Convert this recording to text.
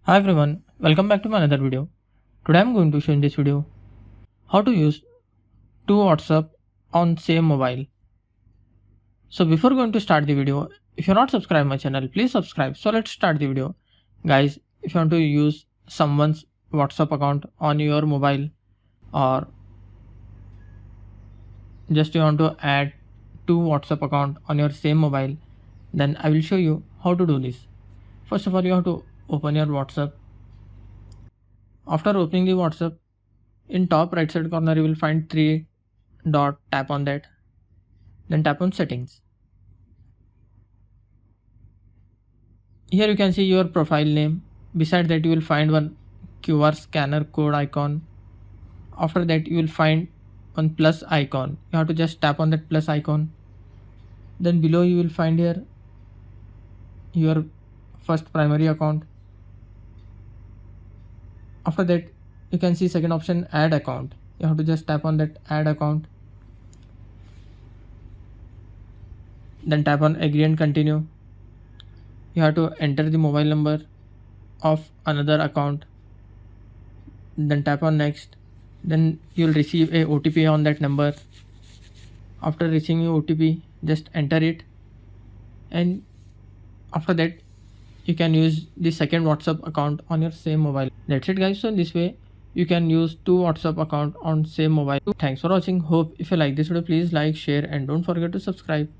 Hi everyone, welcome back to my another video. Today I'm going to show in this video how to use two WhatsApp on same mobile. So before going to start the video, if you're not subscribed my channel, please subscribe. So let's start the video. Guys, if you want to use someone's WhatsApp account on your mobile, or just you want to add two WhatsApp account on your same mobile, then I will show you how to do this. First of all, you have to open your WhatsApp. After opening the WhatsApp, in top right side corner you will find three dot, tap on that, then tap on settings. Here you can see your profile name. Beside that you will find one QR scanner code icon. After that you will find one plus icon. You have to just tap on that plus icon. Then below you will find here your first primary account. After that you can see second option, add account. You have to just tap on that add account. Then tap on agree and continue. You have to enter the mobile number of another account. Then tap on next. Then you will receive a OTP on that number. After receiving OTP, just enter it, and after that you can use the second WhatsApp account on your same mobile. That's it guys. So in this way you can use two WhatsApp account on same mobile. Thanks for watching. Hope if you like this video, please like, share and don't forget to subscribe.